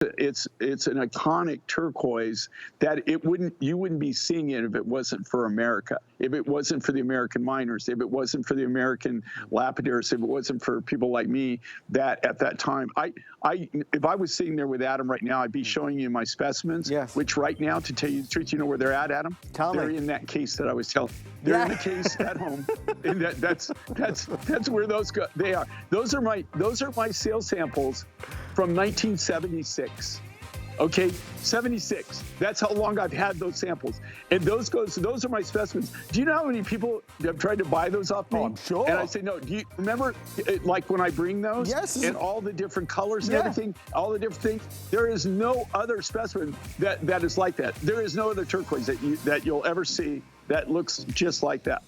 It's an iconic turquoise that you wouldn't be seeing it if it wasn't for America, if it wasn't for the American miners, if it wasn't for the American lapidars, if it wasn't for people like me that at that time, if I was sitting there with Adam right now, I'd be showing you my specimens, yes. which right now, to tell you the truth, you know where they're at, Adam? They're in that case that I was telling. They're in the case at home. And that's where those go. They are. Those are my sales samples from 1976. Okay, 76. That's how long I've had those samples. And those are my specimens. Do you know how many people have tried to buy those off me? Oh, I'm sure. And I say, no, do you remember, like when I bring those? Yes. And all the different colors and everything, all the different things? There is no other specimen that is like that. There is no other turquoise that you'll ever see that looks just like that.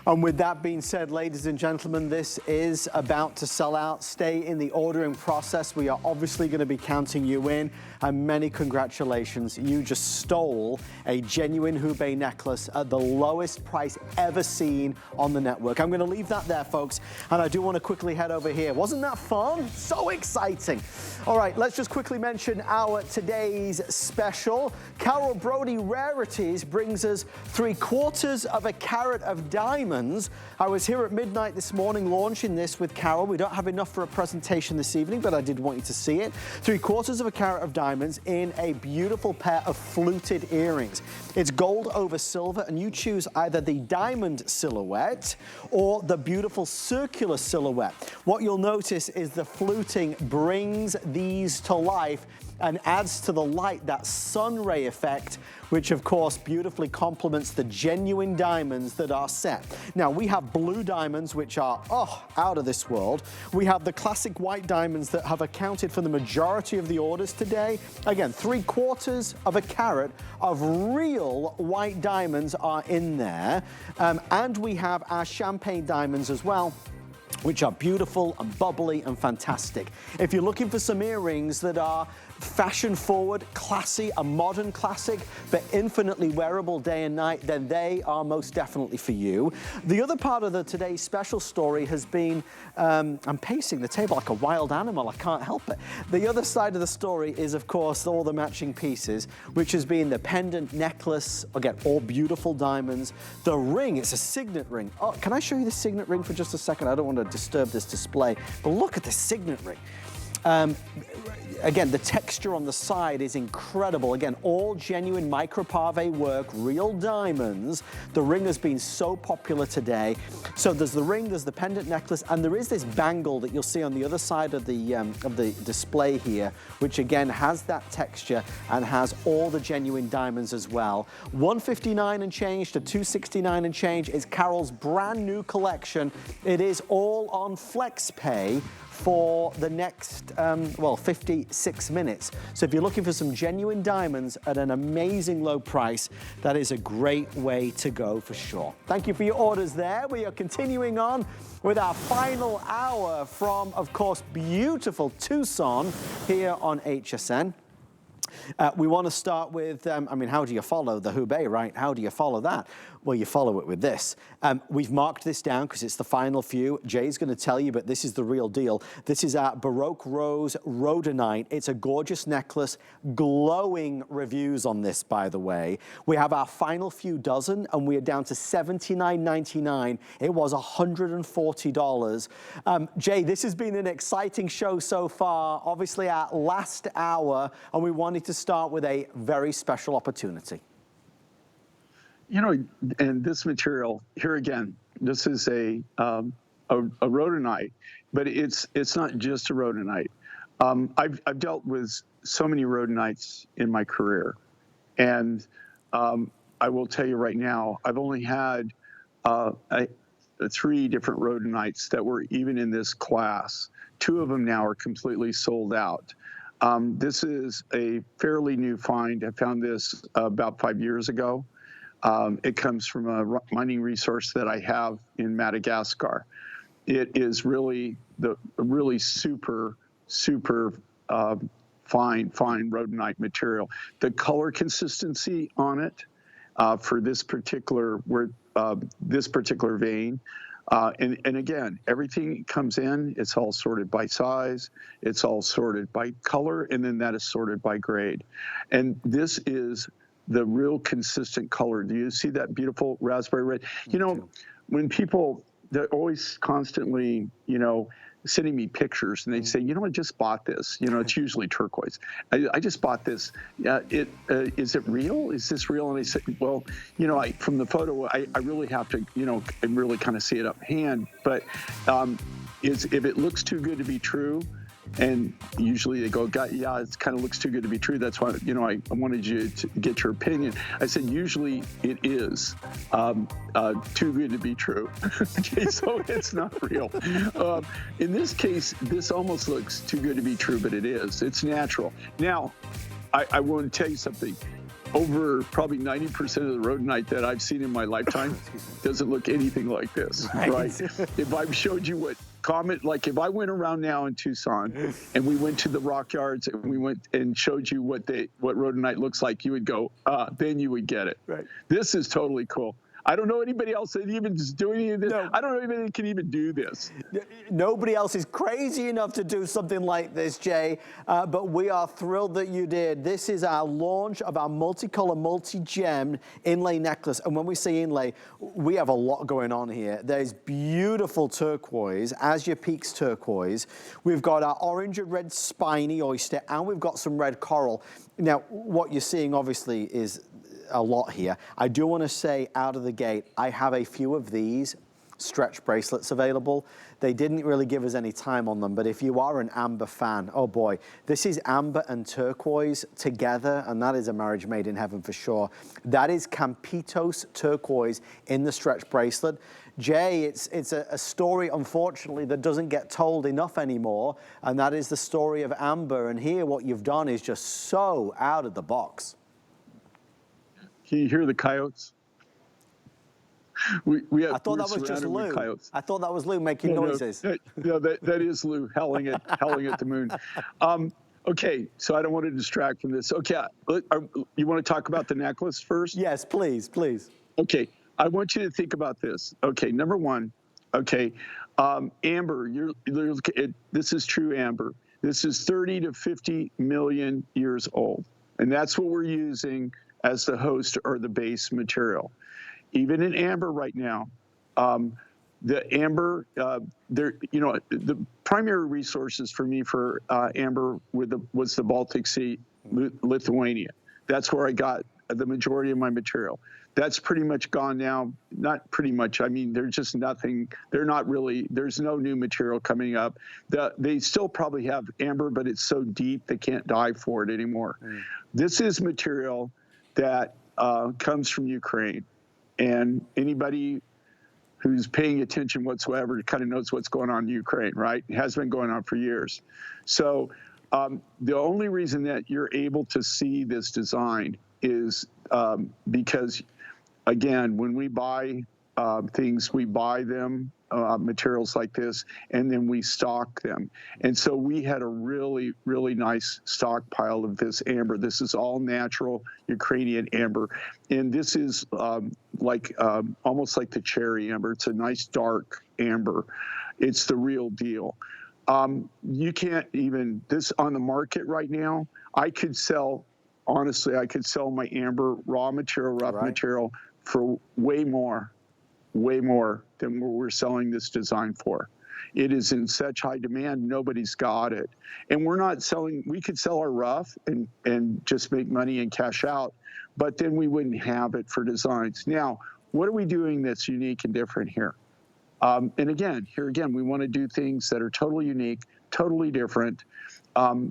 And with that being said, ladies and gentlemen, this is about to sell out. Stay in the ordering process. We are obviously going to be counting you in. And many congratulations. You just stole a genuine Hubei necklace at the lowest price ever seen on the network. I'm going to leave that there, folks. And I do want to quickly head over here. Wasn't that fun? So exciting. All right, let's just quickly mention our today's special. Carol Brody Rarities brings us 3/4 of a carat of diamonds. I was here at midnight this morning launching this with Carol. We don't have enough for a presentation this evening, but I did want you to see it. 3/4 of a carat of diamonds in a beautiful pair of fluted earrings. It's gold over silver, and you choose either the diamond silhouette or the beautiful circular silhouette. What you'll notice is the fluting brings these to life and adds to the light that sun ray effect, which of course beautifully complements the genuine diamonds that are set. Now we have blue diamonds, which are, out of this world. We have the classic white diamonds that have accounted for the majority of the orders today. Again, 3/4 of a carat of real white diamonds are in there. And we have our champagne diamonds as well, which are beautiful and bubbly and fantastic. If you're looking for some earrings that are fashion forward, classy, a modern classic, but infinitely wearable day and night, then they are most definitely for you. The other part of today's special story has been, I'm pacing the table like a wild animal, I can't help it. The other side of the story is, of course, all the matching pieces, which has been the pendant necklace, again, all beautiful diamonds. The ring, it's a signet ring. Oh, can I show you the signet ring for just a second? I don't want to disturb this display, but look at the signet ring. Again, the texture on the side is incredible. Again, all genuine micropave work, real diamonds. The ring has been so popular today. So there's the ring, there's the pendant necklace, and there is this bangle that you'll see on the other side of the display here, which again has that texture and has all the genuine diamonds as well. $159 and change to $269 and change is Carol's brand new collection. It is all on FlexPay for the next, 56 minutes. So if you're looking for some genuine diamonds at an amazing low price, that is a great way to go for sure. Thank you for your orders there. We are continuing on with our final hour from, of course, beautiful Tucson here on HSN. We want to start with, how do you follow the Hubei, right? How do you follow that? Well, you follow it with this. We've marked this down because it's the final few. Jay's going to tell you, but this is the real deal. This is our Baroque Rose Rhodonite. It's a gorgeous necklace. Glowing reviews on this, by the way. We have our final few dozen, and we are down to $79.99. It was $140. Jay, this has been an exciting show so far. Obviously, our last hour, and we wanted to start with a very special opportunity. You know, and this material here again, this is a rhodonite, but it's not just a rhodonite. I've dealt with so many rhodonites in my career, and I will tell you right now, I've only had 3 different rhodonites that were even in this class. 2 of them now are completely sold out. This is a fairly new find. I found this about 5 years ago. It comes from a mining resource that I have in Madagascar. It is really super fine rhodonite material. The color consistency on it for this particular vein And again, everything comes in, it's all sorted by size, it's all sorted by color, and then that is sorted by grade. And this is the real consistent color. Do you see that beautiful raspberry red? You know, when people, they're always constantly, you know, sending me pictures, and they say, you know, I just bought this. You know, it's usually turquoise. I just bought this. Is it real? Is this real? And I say, well, you know, from the photo, I really have to, you know, and really kind of see it up hand. But if it looks too good to be true, and usually they go, yeah, it kind of looks too good to be true. That's why, you know, I wanted you to get your opinion. I said, usually it is too good to be true. Okay, so it's not real. In this case, this almost looks too good to be true, but it is. It's natural. Now, I want to tell you something. Over probably 90% of the rhodonite that I've seen in my lifetime doesn't look anything like this, right? If I've showed you what like if I went around now in Tucson and we went to the rock yards and we went and showed you what rhodonite looks like, you would go, then you would get it. Right. This is totally cool. I don't know anybody else that even is doing any of this. No. I don't know anybody that can even do this. Nobody else is crazy enough to do something like this, Jay, but we are thrilled that you did. This is our launch of our multicolor, multi-gem inlay necklace. And when we say inlay, we have a lot going on here. There's beautiful turquoise, Azure Peaks turquoise. We've got our orange and red spiny oyster, and we've got some red coral. Now, what you're seeing obviously is a lot here. I do want to say out of the gate, I have a few of these stretch bracelets available. They didn't really give us any time on them, but if you are an amber fan, oh boy, this is amber and turquoise together, and that is a marriage made in heaven for sure. That is Campitos turquoise in the stretch bracelet. Jay, it's a story, unfortunately, that doesn't get told enough anymore, and that is the story of amber. And here, what you've done is just so out of the box. Can you hear the coyotes? I thought that was just Lou. I thought that was Lou making noises. No, that is Lou howling at the moon. Okay, so I don't want to distract from this. Okay, you want to talk about the necklace first? Yes, please, please. Okay, I want you to think about this. Okay, number one, okay, amber, this is true amber. This is 30 to 50 million years old, and that's what we're using as the host or the base material. Even in amber right now, the amber, the primary resources for me for amber was the Baltic Sea, Lithuania. That's where I got the majority of my material. That's pretty much gone now. Not pretty much. I mean, there's just nothing. They're not really. There's no new material coming up. They still probably have amber, but it's so deep they can't dive for it anymore. This is material that comes from Ukraine. And anybody who's paying attention whatsoever kind of knows what's going on in Ukraine, right? It has been going on for years. So the only reason that you're able to see this design is because, again, when we buy things, we buy them, materials like this, and then we stock them. And so we had a really, really nice stockpile of this amber. This is all natural Ukrainian amber. And this is almost like the cherry amber. It's a nice dark amber. It's the real deal. You can't even, this on the market right now, honestly, I could sell my amber raw material, rough material for way more than what we're selling this design for. It is in such high demand, nobody's got it. And we're not selling, we could sell our rough and just make money and cash out, but then we wouldn't have it for designs. Now, what are we doing that's unique and different here? And again, we want to do things that are totally unique, totally different.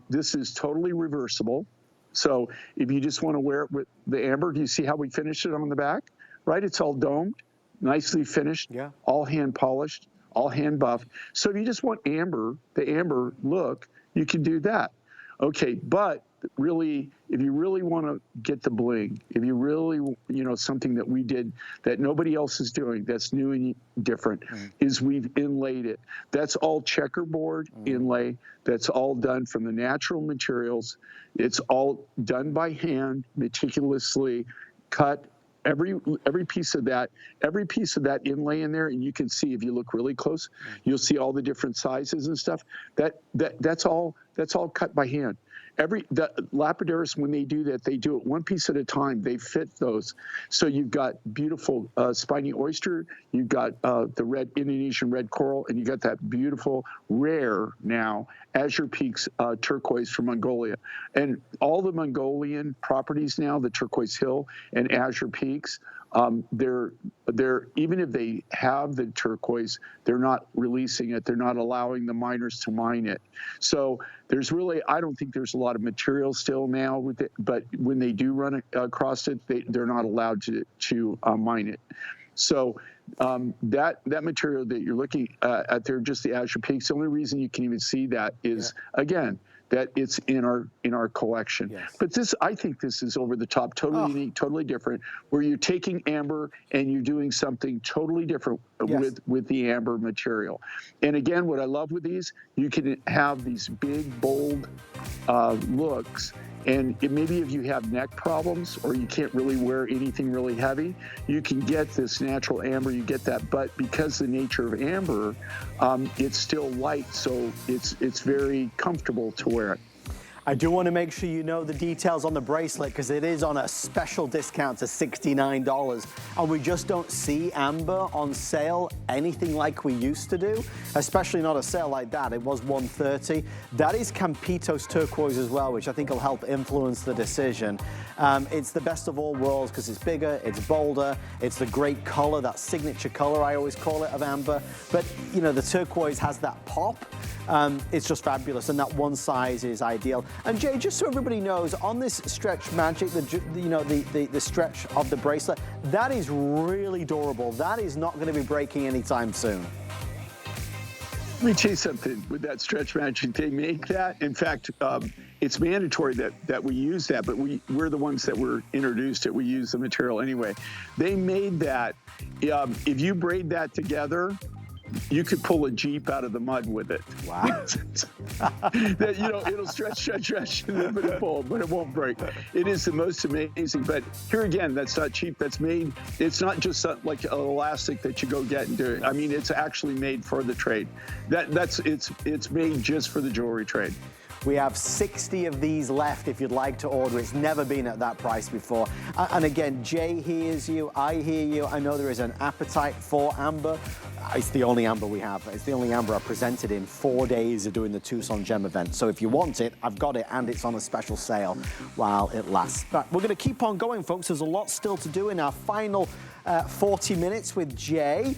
This is totally reversible. So if you just want to wear it with the amber, do you see how we finished it on the back? Right, it's all domed. Nicely finished, all hand polished, all hand buffed. So if you just want amber, the amber look, you can do that. Okay, but really, if you really want to get the bling, if you really, something that we did that nobody else is doing that's new and different, is we've inlaid it. That's all checkerboard inlay. That's all done from the natural materials. It's all done by hand, meticulously cut every piece of that inlay in there, and you can see if you look really close, you'll see all the different sizes and stuff. That's all cut by hand. The lapidaries, when they do that, they do it one piece at a time. They fit those. So you've got beautiful spiny oyster, you've got the red Indonesian red coral, and you got that beautiful rare now Azure Peaks turquoise from Mongolia. And all the Mongolian properties now, the Turquoise Hill and Azure Peaks, they're even if they have the turquoise, they're not releasing it. They're not allowing the miners to mine it. So there's really, I don't think there's a lot of material still now with it, but when they do run across it, they're not allowed to mine it. So that material that you're looking at there, just the Azure Peaks, the only reason you can even see that is, again, that it's in our collection. Yes. But I think this is over the top, totally unique, totally different, where you're taking amber and you're doing something totally different with the amber material. And again, what I love with these, you can have these big, bold looks. And maybe if you have neck problems or you can't really wear anything really heavy, you can get this natural amber, you get that. But because the nature of amber, it's still light, so it's very comfortable to wear it. I do want to make sure you know the details on the bracelet because it is on a special discount to $69. And we just don't see amber on sale anything like we used to do, especially not a sale like that. It was $130. That is Campitos turquoise as well, which I think will help influence the decision. It's the best of all worlds because it's bigger, it's bolder, it's the great color, that signature color I always call it of amber. But you know, the turquoise has that pop. It's just fabulous, and that one size is ideal. And Jay, just so everybody knows, on this Stretch Magic, the stretch of the bracelet, that is really durable. That is not going to be breaking anytime soon. Let me tell you something with that Stretch Magic. They make that. In fact, it's mandatory that we use that, but we're the ones that were introduced it. We use the material anyway. They made that. If you braid that together, you could pull a Jeep out of the mud with it. Wow. That, it'll stretch, and then it'll pull, but it won't break. It is the most amazing. But here again, that's not cheap. That's made, it's not just like an elastic that you go get and do it. I mean, it's actually made for the trade. It's made just for the jewelry trade. We have 60 of these left if you'd like to order. It's never been at that price before. And again, Jay hears you, I hear you. I know there is an appetite for amber. It's the only amber we have. It's the only amber I presented in 4 days of doing the Tucson Gem event. So if you want it, I've got it, and it's on a special sale while it lasts. But we're going to keep on going, folks. There's a lot still to do in our final 40 minutes with Jay.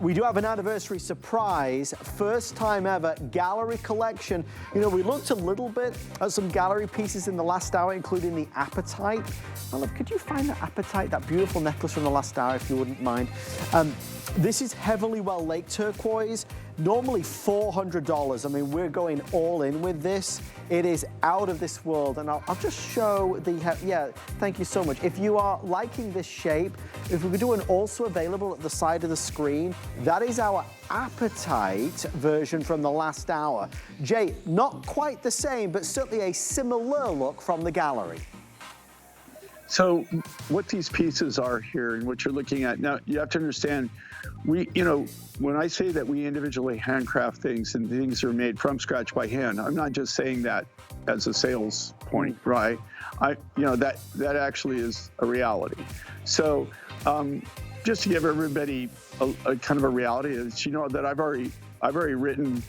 We do have an anniversary surprise, first time ever gallery collection. We looked a little bit at some gallery pieces in the last hour, including the apatite. Olive, could you find that apatite, that beautiful necklace from the last hour, if you wouldn't mind? This is Heavenly Well Lake turquoise, normally $400. I mean, we're going all in with this. It is out of this world, and I'll just show thank you so much. If you are liking this shape, if we could do an also available at the side of the screen, that is our apatite version from the last hour. Jay, not quite the same, but certainly a similar look from the gallery. So what these pieces are here and what you're looking at now, you have to understand, when I say that we individually handcraft things and things are made from scratch by hand, I'm not just saying that as a sales point, right? That actually is a reality. So just to give everybody a kind of a reality is, that I've already written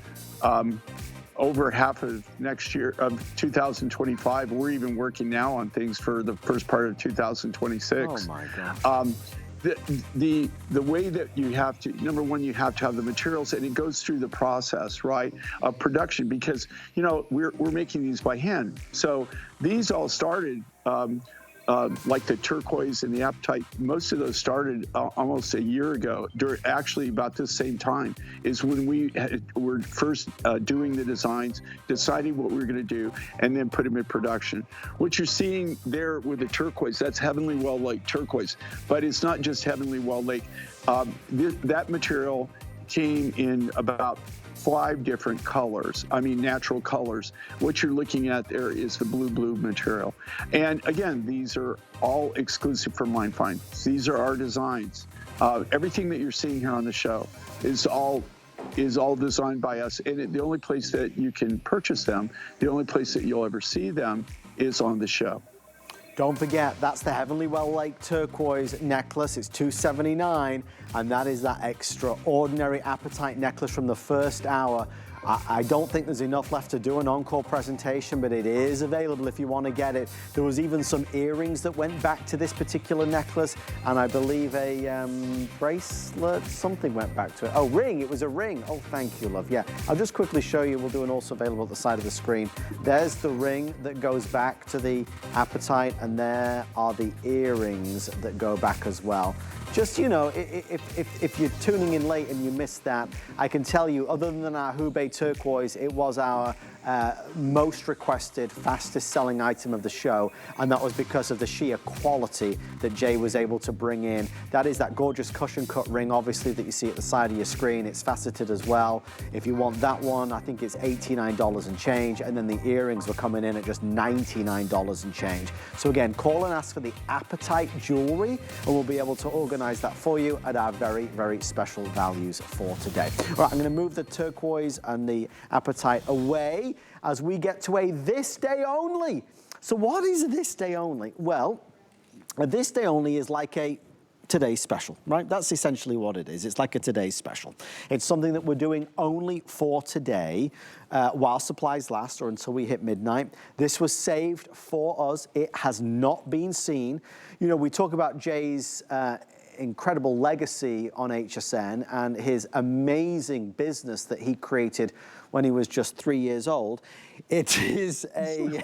over half of next year of 2025. We're even working now on things for the first part of 2026. Oh my God. The way that you have to, number one, you have to have the materials, and it goes through the process, right, of production, because we're making these by hand. So these all started like the turquoise and the apatite. Most of those started almost a year ago, actually about the same time is when we were first doing the designs, deciding what we were going to do, and then put them in production. What you're seeing there with the turquoise, that's Heavenly Well Lake turquoise, but it's not just Heavenly Well Lake. That material came in about 5 different colors. I mean, natural colors. What you're looking at there is the blue material. And again, these are all exclusive from MindFind. These are our designs. Everything that you're seeing here on the show is all designed by us. And the only place that you can purchase them, the only place that you'll ever see them is on the show. Don't forget, that's the Heavenly Well Lake turquoise necklace. It's $279, and that is that extraordinary Appetite necklace from the first hour. I don't think there's enough left to do an encore presentation, but it is available if you want to get it. There was even some earrings that went back to this particular necklace, and I believe a bracelet, something went back to it. Oh, ring, it was a ring. Oh, thank you, love. Yeah, I'll just quickly show you. We'll do an also available at the side of the screen. There's the ring that goes back to the Appetite, and there are the earrings that go back as well. Just, you know, if you're tuning in late and you missed that, I can tell you, other than our Hubei turquoise, it was our most requested, fastest selling item of the show, and that was because of the sheer quality that Jay was able to bring in. That is that gorgeous cushion cut ring, obviously, that you see at the side of your screen. It's faceted as well. If you want that one, I think it's $89 and change, and then the earrings were coming in at just $99 and change. So again, call and ask for the Appetite jewelry, and we'll be able to organize that for you at our very, very special values for today. All right, I'm gonna move the turquoise and the Appetite away as we get to a this day only. So what is a this day only? Well, a this day only is like a today's special, right? That's essentially what it is. It's like a today's special. It's something that we're doing only for today while supplies last, or until we hit midnight. This was saved for us. It has not been seen. You know, we talk about Jay's incredible legacy on HSN and his amazing business that he created when he was just 3 years old. It is a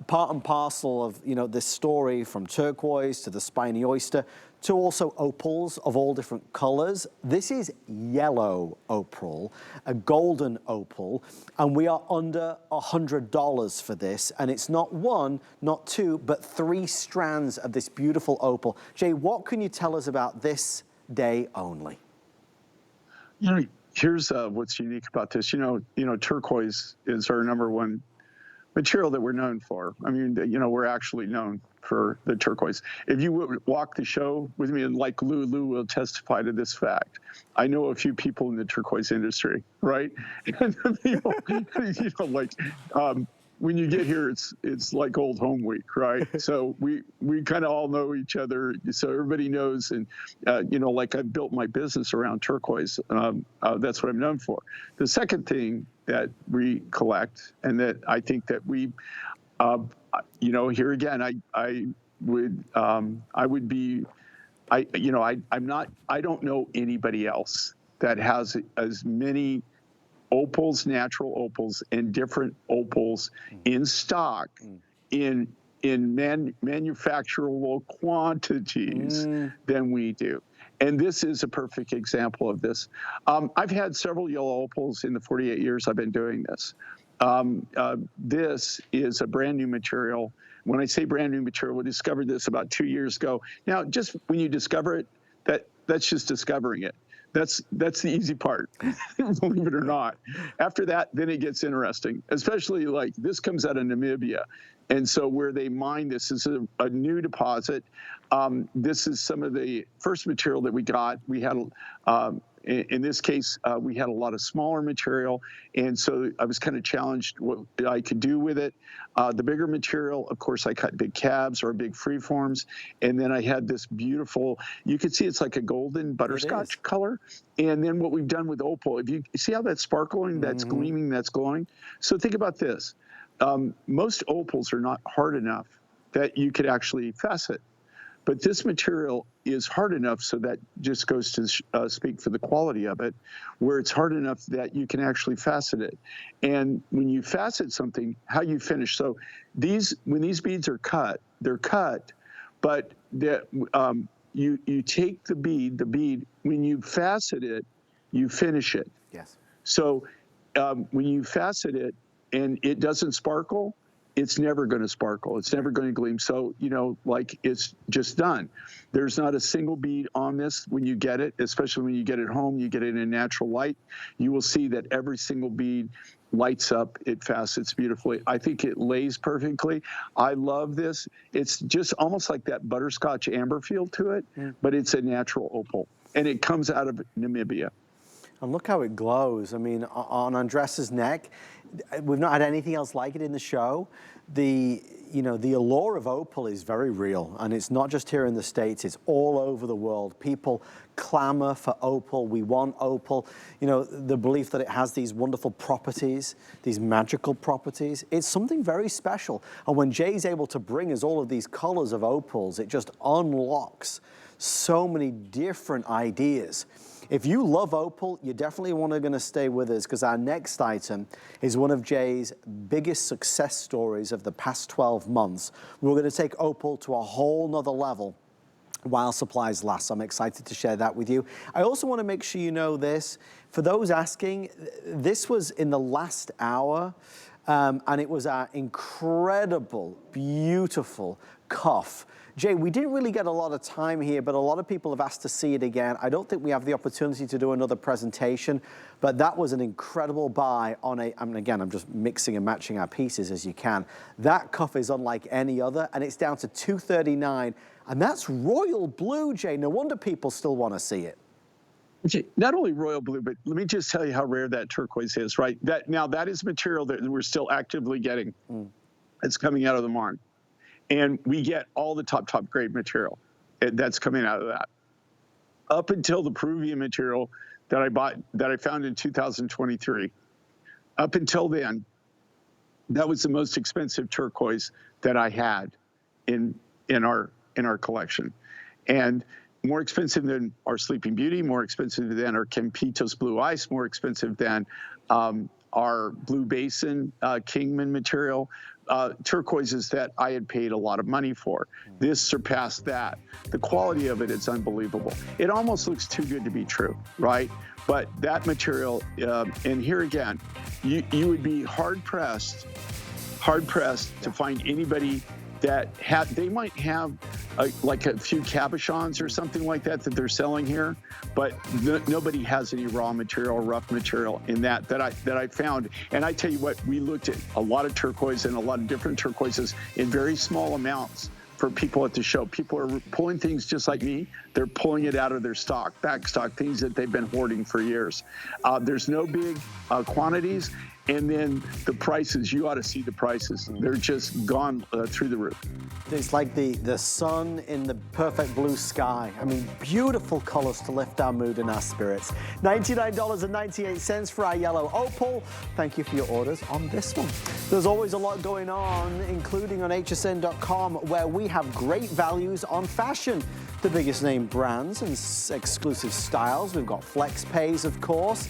part and parcel of, you know, this story, from turquoise to the spiny oyster to also opals of all different colors. This is yellow opal, a golden opal, and we are under $100 for this. And it's not one, not two, but 3 strands of this beautiful opal. Jay, what can you tell us about this day only? You know, here's what's unique about this. You know, turquoise is our #1 material that we're known for. I mean, you know, we're actually known for the turquoise. If you would walk the show with me, and like Lou will testify to this fact, I know a few people in the turquoise industry, right? And you know, like, when you get here, it's like old home week, right? So we kind of all know each other, so everybody knows. And you know, like, I built my business around turquoise. That's what I'm known for. The second thing that we collect, and that I think that we, you know, here again, I don't know anybody else that has as many opals, natural opals, and different opals in stock in manufacturable quantities than we do. And this is a perfect example of this. I've had several yellow opals in the 48 years I've been doing this. This is a brand new material. When I say brand new material, we discovered this about 2 years ago. Now, just when you discover it, that's just discovering it. That's the easy part, believe it or not. After that, then it gets interesting, especially like this comes out of Namibia. And so where they mine this is a new deposit. This is some of the first material that we got. We had, in this case, we had a lot of smaller material. And so I was kind of challenged what I could do with it. The bigger material, of course, I cut big cabs or big freeforms. And then I had this beautiful, you can see it's like a golden butterscotch color. And then what we've done with opal, if you see how that's sparkling, that's gleaming, that's glowing. So think about this. Most opals are not hard enough that you could actually facet. But this material is hard enough, so that just goes to speak for the quality of it, where it's hard enough that you can actually facet it. And when you facet something, how you finish. So when these beads are cut, they're cut, but you take the bead, when you facet it, you finish it. Yes. So when you facet it and it doesn't sparkle, it's never going to sparkle. It's never going to gleam. So, you know, like it's just done. There's not a single bead on this when you get it, especially when you get it home, you get it in natural light. You will see that every single bead lights up, it facets beautifully. I think it lays perfectly. I love this. It's just almost like that butterscotch amber feel to it, but it's a natural opal. And it comes out of Namibia. And look how it glows. I mean, on Andressa's neck, we've not had anything else like it in the show. The allure of opal is very real, and it's not just here in the States, it's all over the world. People clamor for opal. We want opal. You know, the belief that it has these wonderful properties, these magical properties, it's something very special. And when Jay's able to bring us all of these colors of opals, it just unlocks so many different ideas. If you love opal, you definitely going to stay with us, because our next item is one of Jay's biggest success stories of the past 12 months. We're going to take opal to a whole nother level while supplies last. I'm excited to share that with you. I also want to make sure you know this. For those asking, this was in the last hour, and it was our incredible, beautiful cuff. Jay, we didn't really get a lot of time here, but a lot of people have asked to see it again. I don't think we have the opportunity to do another presentation, but that was an incredible buy on a, I mean, again, I'm just mixing and matching our pieces as you can. That cuff is unlike any other, and it's down to $239, and that's royal blue, Jay. No wonder people still want to see it. Okay, not only royal blue, but let me just tell you how rare that turquoise is, right? That is material that we're still actively getting. It's coming out of the Marne. And we get all the top grade material that's coming out of that. Up until the Peruvian material that I bought, that I found in 2023, up until then, that was the most expensive turquoise that I had in our collection. And more expensive than our Sleeping Beauty, more expensive than our Campitos Blue Ice, more expensive than our Blue Basin Kingman material. Turquoises that I had paid a lot of money for. This surpassed that. The quality of it is unbelievable. It almost looks too good to be true, right? But that material, and here again, you would be hard-pressed to find anybody that they might have like a few cabochons or something like that they're selling here, but nobody has any raw material, rough material in that I found. And I tell you what, we looked at a lot of turquoise and a lot of different turquoises in very small amounts for people at the show. People are pulling things just like me. They're pulling it out of their stock, back stock, things that they've been hoarding for years. There's no big quantities. And then the prices, you ought to see the prices. They're just gone through the roof. It's like the sun in the perfect blue sky. I mean, beautiful colors to lift our mood and our spirits. $99.98 for our yellow opal. Thank you for your orders on this one. There's always a lot going on, including on hsn.com, where we have great values on fashion. The biggest name brands and exclusive styles. We've got flex pays, of course.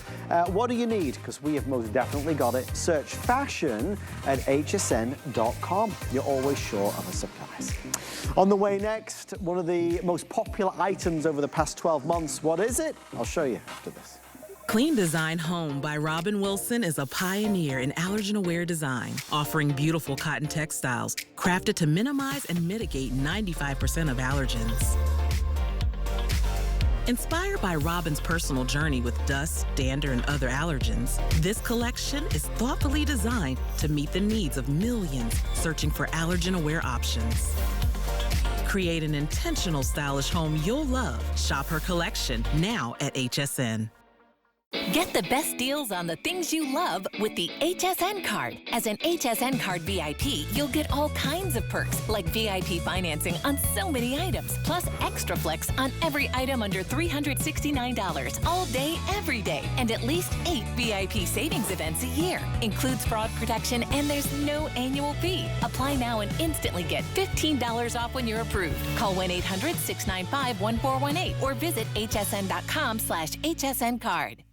What do you need? Because we have most definitely got it. Search fashion at hsn.com. You're always sure of a surprise. On the way next, one of the most popular items over the past 12 months. What is it? I'll show you after this. Clean Design Home by Robin Wilson is a pioneer in allergen-aware design, offering beautiful cotton textiles crafted to minimize and mitigate 95% of allergens. Inspired by Robin's personal journey with dust, dander, and other allergens, this collection is thoughtfully designed to meet the needs of millions searching for allergen-aware options. Create an intentional, stylish home you'll love. Shop her collection now at HSN. Get the best deals on the things you love with the HSN card. As an HSN card VIP, you'll get all kinds of perks, like VIP financing on so many items, plus extra flex on every item under $369 all day, every day, and at least 8 VIP savings events a year. Includes fraud protection, and there's no annual fee. Apply now and instantly get $15 off when you're approved. Call 1-800-695-1418 or visit hsn.com/HSN card.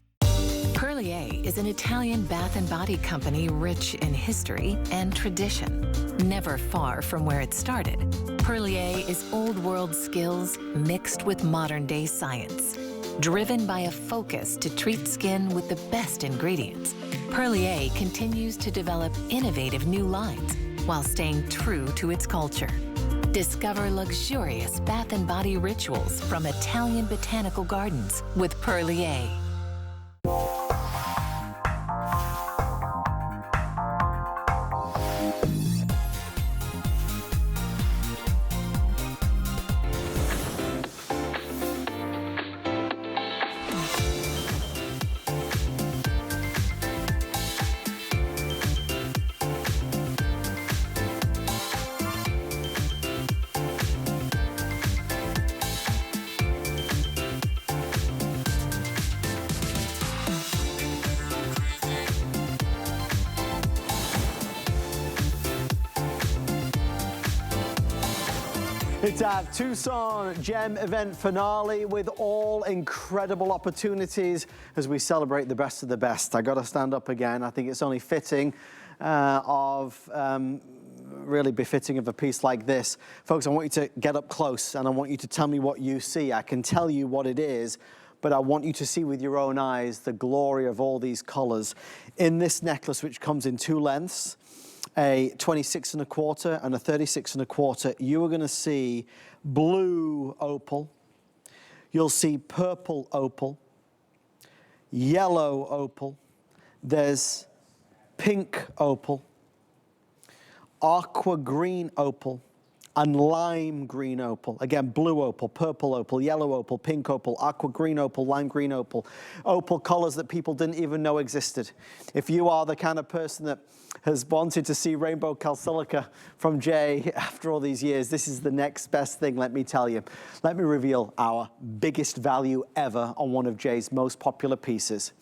Perlier is an Italian bath and body company rich in history and tradition. Never far from where it started, Perlier is old world skills mixed with modern day science. Driven by a focus to treat skin with the best ingredients, Perlier continues to develop innovative new lines while staying true to its culture. Discover luxurious bath and body rituals from Italian botanical gardens with Perlier. It's our Tucson Gem event finale with all incredible opportunities as we celebrate the best of the best. I got to stand up again. I think it's only fitting really befitting of a piece like this. Folks, I want you to get up close and I want you to tell me what you see. I can tell you what it is, but I want you to see with your own eyes the glory of all these colors. In this necklace, which comes in two lengths, a 26 1/4 and a 36 1/4, you are going to see blue opal, you'll see purple opal, yellow opal, there's pink opal, aqua green opal, and lime green opal. Again, blue opal, purple opal, yellow opal, pink opal, aqua green opal, lime green opal. Opal colors that people didn't even know existed. If you are the kind of person that has wanted to see rainbow calsilica from Jay after all these years, this is the next best thing, let me tell you. Let me reveal our biggest value ever on one of Jay's most popular pieces.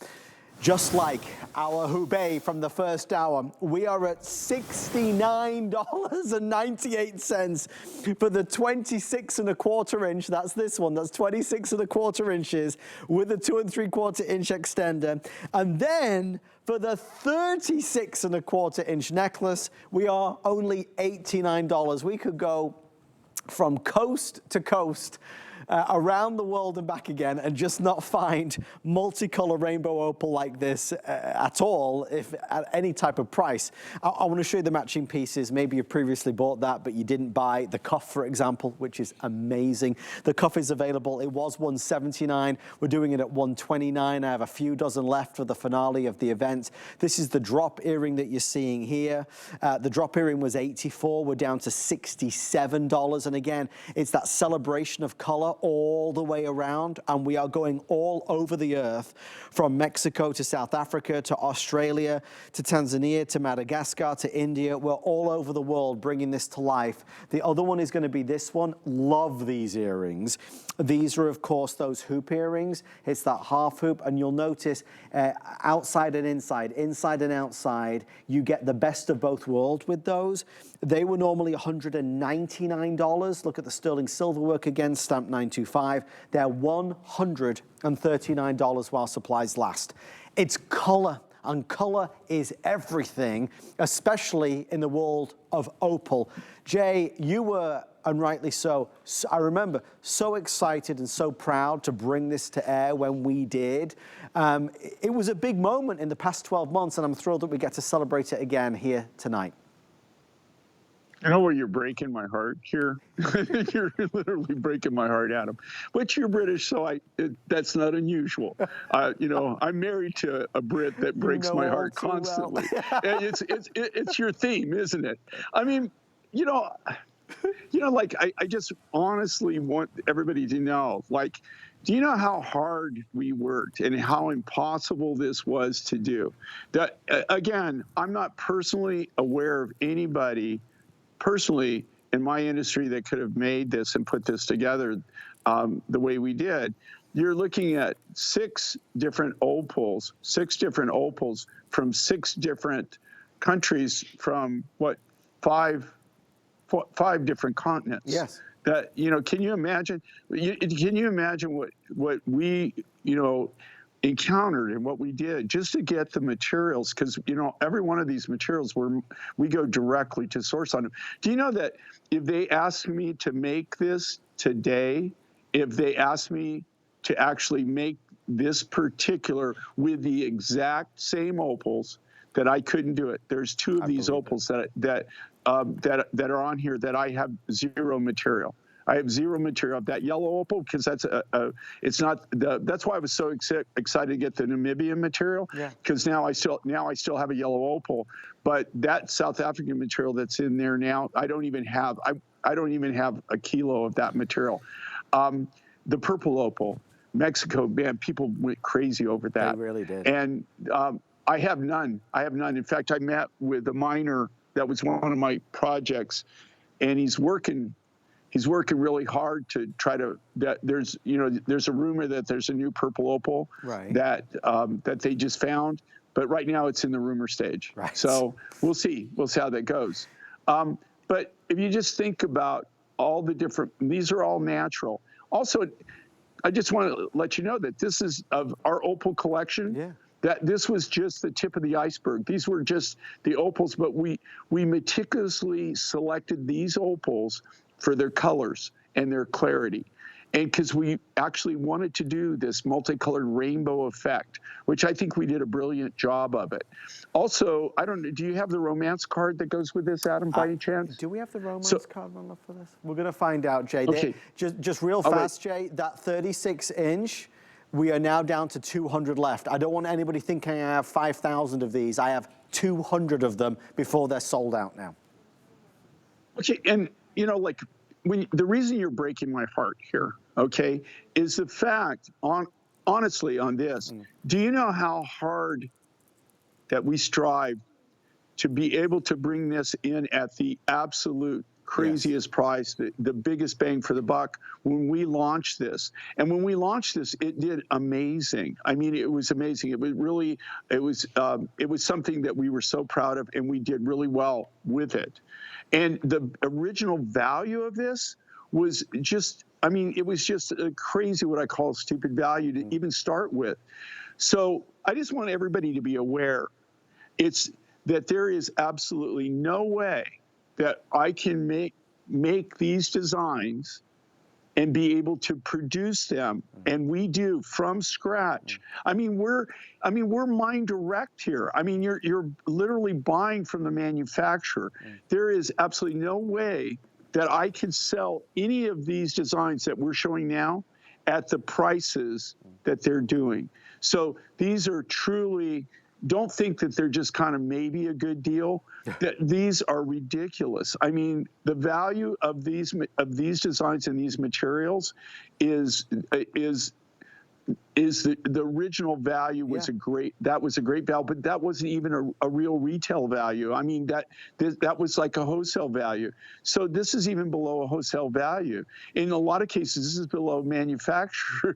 Just like our Hubei from the first hour, we are at $69.98 for the 26 1/4 inch. That's this one. That's 26 1/4 inches with a 2 3/4 inch extender. And then for the 36 1/4 inch necklace, we are only $89. We could go from coast to coast around the world and back again and just not find multicolor rainbow opal like this at all, if at any type of price. I want to show you the matching pieces. Maybe you previously bought that, but you didn't buy the cuff, for example, which is amazing. The cuff is available. It was $179. We're doing it at $129. I have a few dozen left for the finale of the event. This is the drop earring that you're seeing here. The drop earring was $84. We're down to $67. And again, it's that celebration of color all the way around, and we are going all over the earth, from Mexico to South Africa to Australia to Tanzania to Madagascar to India. We're all over the world bringing this to life. The other one is going to be this one. Love these earrings. These are, of course, those hoop earrings. It's that half hoop, and you'll notice outside and inside and outside, you get the best of both worlds with those. They were normally $199. Look at the sterling silver work again, stamp 925. They're $139 while supplies last. It's color, and color is everything, especially in the world of opal. Jay, you were, and rightly so, I remember, so excited and so proud to bring this to air when we did. It was a big moment in the past 12 months, and I'm thrilled that we get to celebrate it again here tonight. You know where you're breaking my heart here? You're literally breaking my heart, Adam. But you're British, so that's not unusual. You know, I'm married to a Brit that breaks my heart constantly. And it's your theme, isn't it? I mean, you know, like I just honestly want everybody to know, like, do you know how hard we worked and how impossible this was to do? That again, I'm not personally aware of anybody personally in my industry that could have made this and put this together the way we did. You're looking at six different opals from 6 different countries from five different continents. Yes. That, you know, can you imagine? Can you imagine what we, you know, encountered and what we did just to get the materials? Because, you know, every one of these materials we go directly to source on them. Do you know that if they asked me to make this today, if they asked me to actually make this particular with the exact same opals, that I couldn't do it? There's 2 of these opals that that are on here that I have zero material. I have zero material of that yellow opal because that's it's not that's why I was so excited to get the Namibian material, because now I still have a yellow opal, but that South African material that's in there now, I don't even have a kilo of that material. The purple opal, Mexico, man, people went crazy over that. They really did. And I have none. In fact, I met with a miner that was one of my projects, and he's working really hard to try to, there's a rumor that there's a new purple opal that they just found, but right now it's in the rumor stage. Right. So we'll see how that goes. But if you just think about all the different, these are all natural. Also, I just want to let you know that this is of our opal collection. Yeah. That this was just the tip of the iceberg. These were just the opals, but we meticulously selected these opals for their colors and their clarity. And because we actually wanted to do this multicolored rainbow effect, which I think we did a brilliant job of it. Also, I don't know, do you have the romance card that goes with this, Adam, by any chance? Do we have the romance card on for this? We're going to find out, Jay. Okay. Just real fast, Jay, that 36-inch, we are now down to 200 left. I don't want anybody thinking I have 5,000 of these. I have 200 of them before they're sold out now. Okay, and like, the reason you're breaking my heart here, okay, is the fact, honestly, on this, do you know how hard that we strive to be able to bring this in at the absolute craziest price, the biggest bang for the buck when we launched this? And when we launched this, it did amazing. I mean, it was amazing. It was really, it was something that we were so proud of, and we did really well with it. And the original value of this was just, I mean, it was just a crazy, what I call stupid value to even start with. So I just want everybody to be aware, it's that there is absolutely no way that I can make these designs and be able to produce them, and we do from scratch. I mean, we're mine direct here. I mean, you're literally buying from the manufacturer. There is absolutely no way that I can sell any of these designs that we're showing now at the prices that they're doing. So these are truly, don't think that they're just kind of maybe a good deal. That these are ridiculous. I mean, the value of these designs and these materials is the original value was a great value, but that wasn't even a real retail value. I mean, that was like a wholesale value. So this is even below a wholesale value. In a lot of cases, this is below manufacturer.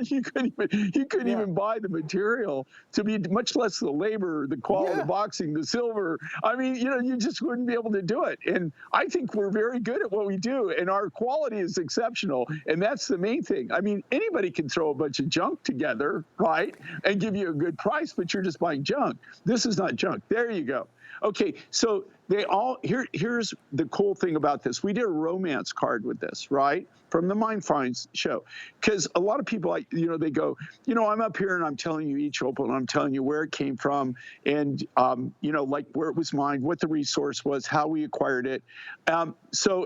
You couldn't even buy the material to be, much less the labor, the quality, the boxing, the silver. I mean, you just wouldn't be able to do it. And I think we're very good at what we do, and our quality is exceptional. And that's the main thing. I mean, anybody can throw a bunch of junk together, right, and give you a good price, but you're just buying junk. This is not junk. There you go. Okay, so here's the cool thing about this. We did a romance card with this, right, from the Mind Finds show, because a lot of people, they go, I'm up here and I'm telling you each opal, and I'm telling you where it came from, and like where it was mined, what the resource was, how we acquired it. And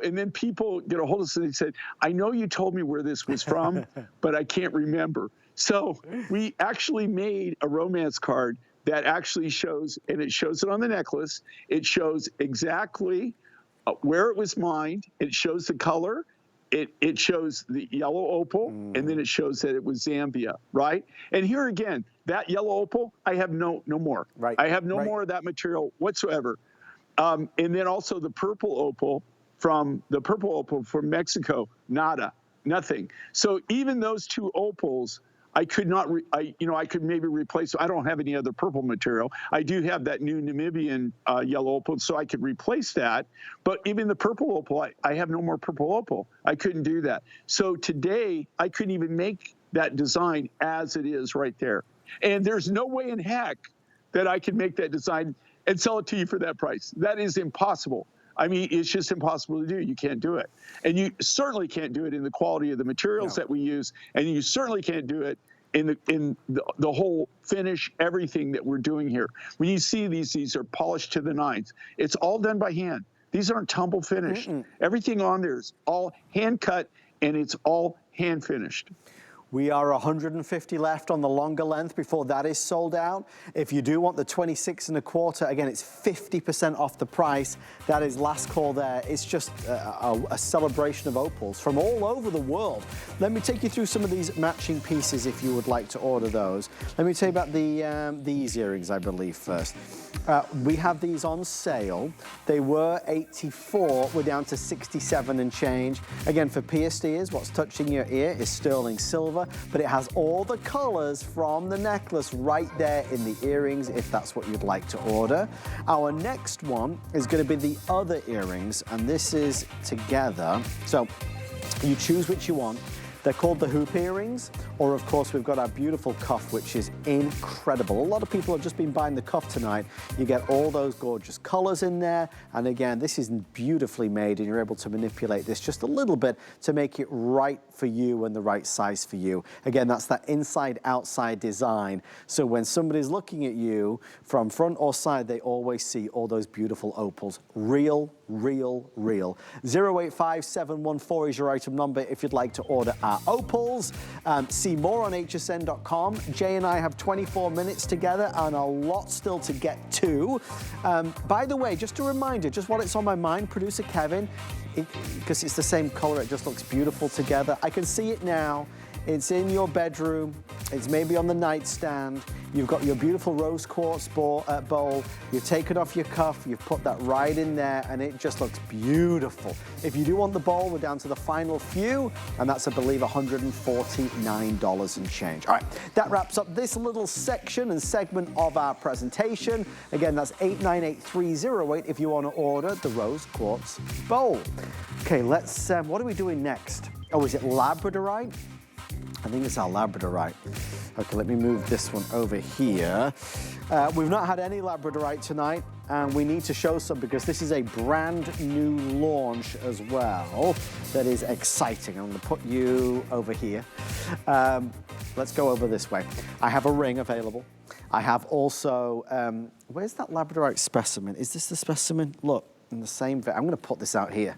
then people get a hold of us and they said, I know you told me where this was from, but I can't remember. So we actually made a romance card that actually shows, and it shows it on the necklace. It shows exactly where it was mined. It shows the color. It shows the yellow opal, and then it shows that it was Zambia, right? And here again, that yellow opal, I have no more. Right. I have no more of that material whatsoever. And then also the purple opal from Mexico, nada, nothing. So even those two opals, I could not, I could maybe replace, I don't have any other purple material. I do have that new Namibian yellow opal, so I could replace that. But even the purple opal, I have no more purple opal. I couldn't do that. So today, I couldn't even make that design as it is right there. And there's no way in heck that I could make that design and sell it to you for that price. That is impossible. I mean, it's just impossible to do. You can't do it. And you certainly can't do it in the quality of the materials that we use. And you certainly can't do it in the whole finish, everything that we're doing here. When you see these are polished to the nines. It's all done by hand. These aren't tumble finished. Everything on there is all hand cut and it's all hand finished. We are 150 left on the longer length before that is sold out. If you do want the 26 1/4, again, it's 50% off the price. That is last call there. It's just a celebration of opals from all over the world. Let me take you through some of these matching pieces if you would like to order those. Let me tell you about these earrings, I believe, first. We have these on sale. They were 84, we're down to 67 and change. Again, for pierced ears, what's touching your ear is sterling silver, but it has all the colors from the necklace right there in the earrings, if that's what you'd like to order. Our next one is going to be the other earrings, and this is together. So you choose which you want. They're called the hoop earrings, or of course we've got our beautiful cuff, which is incredible. A lot of people have just been buying the cuff tonight. You get all those gorgeous colors in there, and again, this is beautifully made, and you're able to manipulate this just a little bit to make it right for you and the right size for you. Again, that's that inside-outside design. So when somebody's looking at you from front or side, they always see all those beautiful opals. Real, real, real. 085714 is your item number if you'd like to order our opals. See more on hsn.com. Jay and I have 24 minutes together and a lot still to get to. By the way, just a reminder, just while it's on my mind, producer Kevin, because it's the same color, it just looks beautiful together. I can see it now. It's in your bedroom. It's maybe on the nightstand. You've got your beautiful rose quartz bowl. You've taken off your cuff. You've put that right in there, and it just looks beautiful. If you do want the bowl, we're down to the final few, and that's, I believe, $149 and change. All right, that wraps up this little section and segment of our presentation. Again, that's 898308 if you want to order the rose quartz bowl. Okay, let's, what are we doing next? Oh, is it labradorite? I think it's our labradorite. Okay, let me move this one over here. We've not had any labradorite tonight, and we need to show some because this is a brand new launch as well that is exciting. I'm gonna put you over here. Let's go over this way. I have a ring available. I have also, where's that labradorite specimen? Is this the specimen? Look, in the same, I'm gonna put this out here.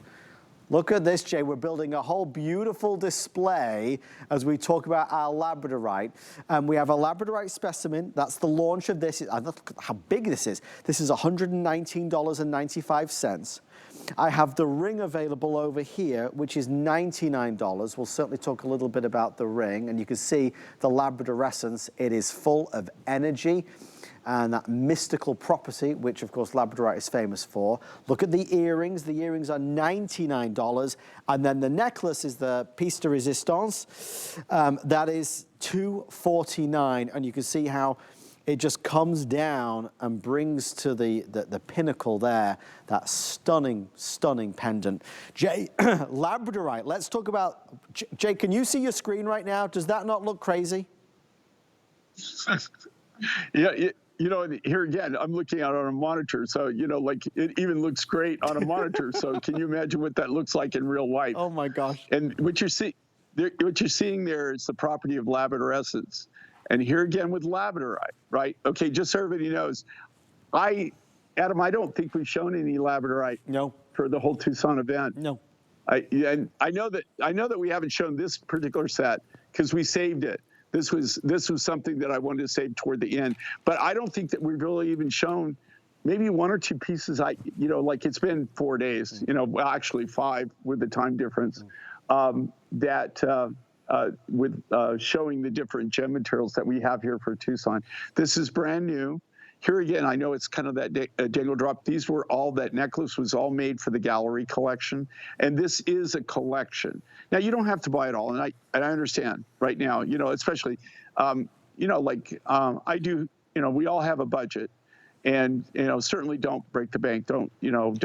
Look at this, Jay. We're building a whole beautiful display as we talk about our labradorite. We have a labradorite specimen. That's the launch of this. Look how big this is. This is $119.95. I have the ring available over here, which is $99. We'll certainly talk a little bit about the ring. And you can see the labradorescence. It is full of energy and that mystical property, which of course labradorite is famous for. Look at the earrings. The earrings are $99. And then the necklace is the piece de resistance. That is $249. And you can see how it just comes down and brings to the pinnacle there, that stunning, stunning pendant. Jay, labradorite, let's talk about, Jay, can you see your screen right now? Does that not look crazy? Yeah, you know, here again, I'm looking at it on a monitor, so, you know, like, it even looks great on a monitor, so can you imagine what that looks like in real life? Oh, my gosh. And what you're seeing there is the property of labradorescence. And here again with labradorite, right? Okay, just so everybody knows, Adam, I don't think we've shown any labradorite for the whole Tucson event. No. And I know that we haven't shown this particular set because we saved it. This was something that I wanted to save toward the end. But I don't think that we've really even shown maybe one or two pieces. You know, like it's been 4 days, you know, well, actually 5 with the time difference, with showing the different gem materials that we have here for Tucson. This is brand new. Here again, I know it's kind of that dangle drop. These were all, that necklace was all made for the gallery collection. And this is a collection. Now, you don't have to buy it all. And I understand right now, you know, especially, you know, like I do, you know, we all have a budget. And, you know, certainly don't break the bank. Don't go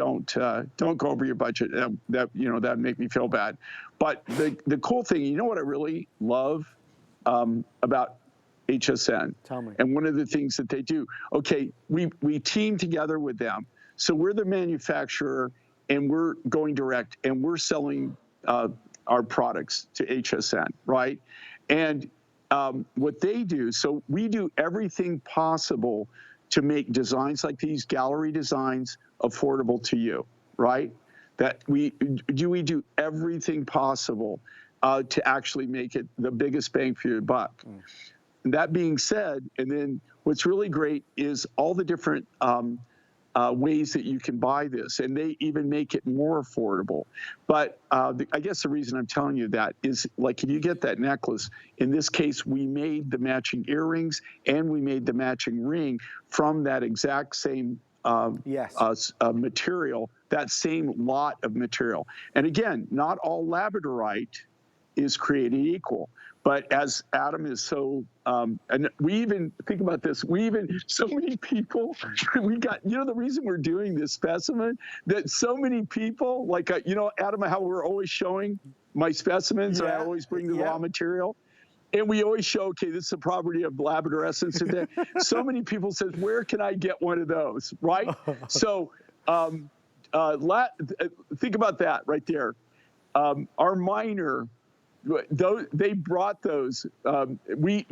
over your budget. That, you know, that'd make me feel bad. But the cool thing, you know what I really love about HSN. Tell me. And one of the things that they do, okay, we team together with them. So we're the manufacturer and we're going direct and we're selling our products to HSN, right? And what they do, so we do everything possible to make designs like these, gallery designs, affordable to you, right? That we do everything possible to actually make it the biggest bang for your buck. That being said, and then what's really great is all the different ways that you can buy this, and they even make it more affordable. But I guess the reason I'm telling you that is, like, if you get that necklace, in this case, we made the matching earrings and we made the matching ring from that exact same material, that same lot of material. And again, not all labradorite is created equal. But as Adam is so, and we even, think about this, so many people, we got, the reason we're doing this specimen, that so many people, like, Adam, how we're always showing my specimens, and I always bring the raw material. And we always show, okay, this is the property of Labrador essence. And so many people says, where can I get one of those, right? So think about that right there. Our miner, they brought those. We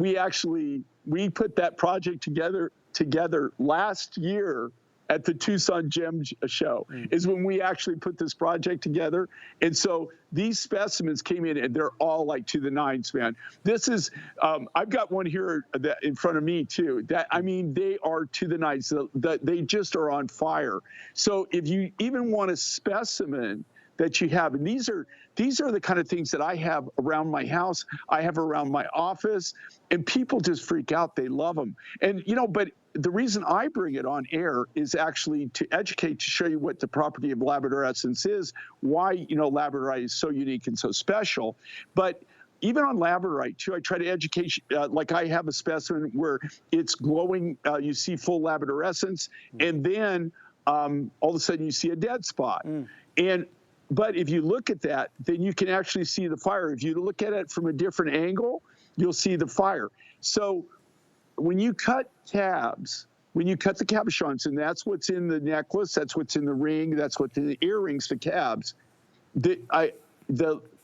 put that project together last year at the Tucson Gem Show, is when we actually put this project together. And so these specimens came in, and they're all like to the nines, man. This is, I've got one here in front of me too, that, I mean, they are to the nines. They just are on fire. So if you even want a specimen that you have, and these are the kind of things that I have around my house, I have around my office, and people just freak out. They love them. And, but the reason I bring it on air is actually to educate, to show you what the property of Labrador essence is, why, labradorite is so unique and so special. But even on labradorite too, I try to educate, like I have a specimen where it's glowing, you see full Labrador essence, and then all of a sudden you see a dead spot. But if you look at that, then you can actually see the fire. If you look at it from a different angle, you'll see the fire. So when you cut tabs, when you cut the cabochons, and that's what's in the necklace, that's what's in the ring, that's what's in the earrings, the cabs, the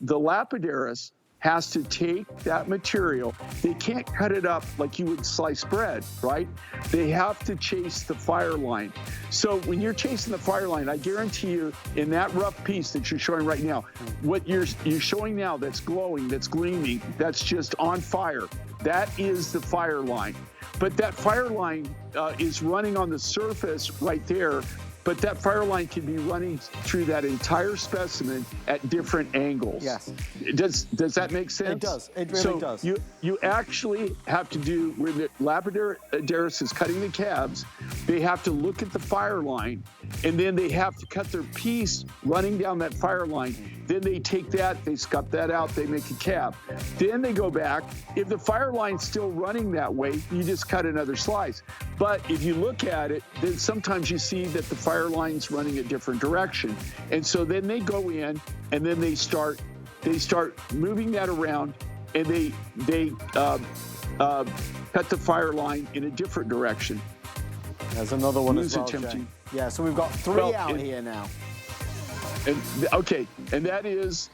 lapidaris has to take that material. They can't cut it up like you would slice bread, right? They have to chase the fire line. So when you're chasing the fire line, I guarantee you, in that rough piece that you're showing right now, what you're showing now that's glowing, that's gleaming, that's just on fire, that is the fire line. But that fire line is running on the surface right there, but that fire line can be running through that entire specimen at different angles. Yes. Does that make sense? It does. It really does. You actually have to do, when the lapidaris is cutting the cabs, they have to look at the fire line, and then they have to cut their piece running down that fire line. Then they take that, they scup that out, they make a cab. Then they go back. If the fire line's still running that way, you just cut another slice. But if you look at it, then sometimes you see that the fire line's running a different direction. And so then they go in, and then they start moving that around, and they cut the fire line in a different direction. There's another one as well, Jay. Yeah, so we've got three out here now. And that is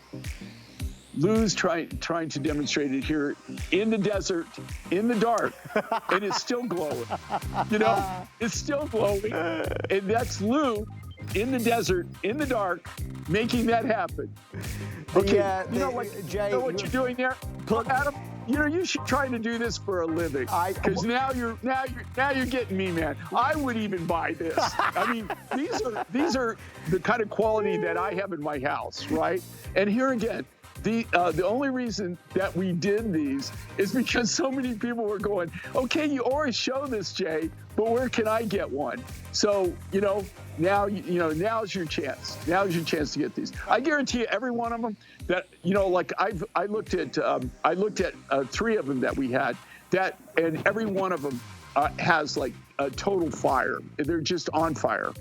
Lou's trying to demonstrate it here in the desert, in the dark, and it's still glowing. It's still glowing, and that's Lou in the desert, in the dark, making that happen. Okay, Jay, you know what you're doing there, Adam? You should try to do this for a living, because now you're getting me, man. I would even buy this. I mean, these are the kind of quality that I have in my house, right? And here again, the only reason that we did these is because so many people were going, okay, you always show this, Jay, but where can I get one? So, now's your chance. Now's your chance to get these. I guarantee you, every one of them that, like I looked at three of them that we had, and every one of them has like a total fire. They're just on fire.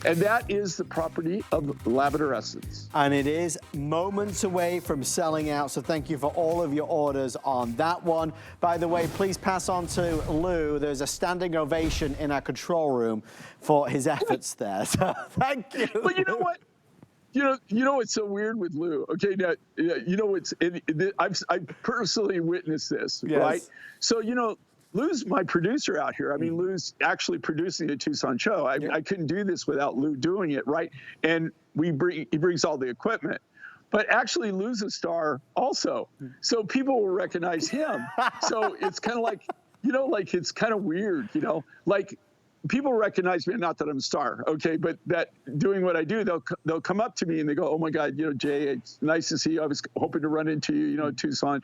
And that is the property of Labrador essence. And it is moments away from selling out, so thank you for all of your orders on that one. By the way, please pass on to Lou. There's a standing ovation in our control room for his efforts there. So thank you. But you know what? You know what's so weird with Lou? Okay, now, I've personally witnessed this, yes. right? So, Lou's my producer out here. I mean, Lou's actually producing the Tucson show. I couldn't do this without Lou doing it, right? And he brings all the equipment. But actually, Lou's a star also. So people will recognize him. So it's kind of like, you know, like it's kind of weird, you know, like people recognize me, not that I'm a star, okay, but that doing what I do, they'll come up to me and they go, oh my God, you know, Jay, it's nice to see you. I was hoping to run into you, you know, Tucson.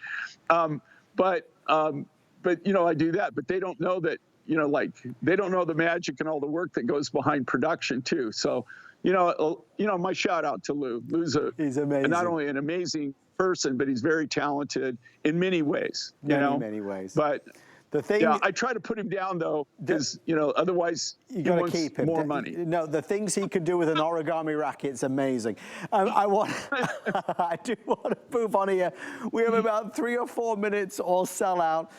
But you know, I do that, but they don't know that, you know, like they don't know the magic and all the work that goes behind production too. So, you know, my shout out to Lou. He's amazing. Not only an amazing person, but he's very talented in many ways. Many ways. But the thing, yeah, I try to put him down though, because you know, otherwise you got to keep him. More money. No, the things he can do with an origami racket's amazing. I do want to move on here. We have about 3 or 4 minutes or sell out.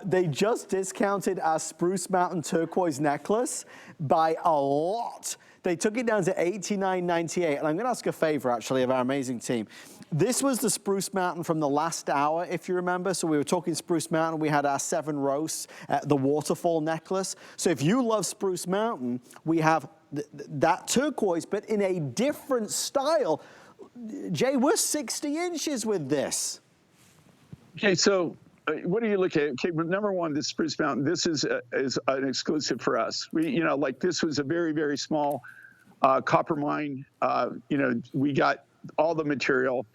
They just discounted our Spruce Mountain turquoise necklace by a lot. They took it down to $89.98, and I'm going to ask a favor, actually, of our amazing team. This was the Spruce Mountain from the last hour, if you remember. So we were talking Spruce Mountain. We had our 7 roasts, the waterfall necklace. So if you love Spruce Mountain, we have that turquoise, but in a different style. Jay, we're 60 inches with this. Okay, so what are you looking at? Okay, number one, this Spruce Mountain, this is an exclusive for us. We, you know, like this was a very, very small copper mine. You know, we got all the material.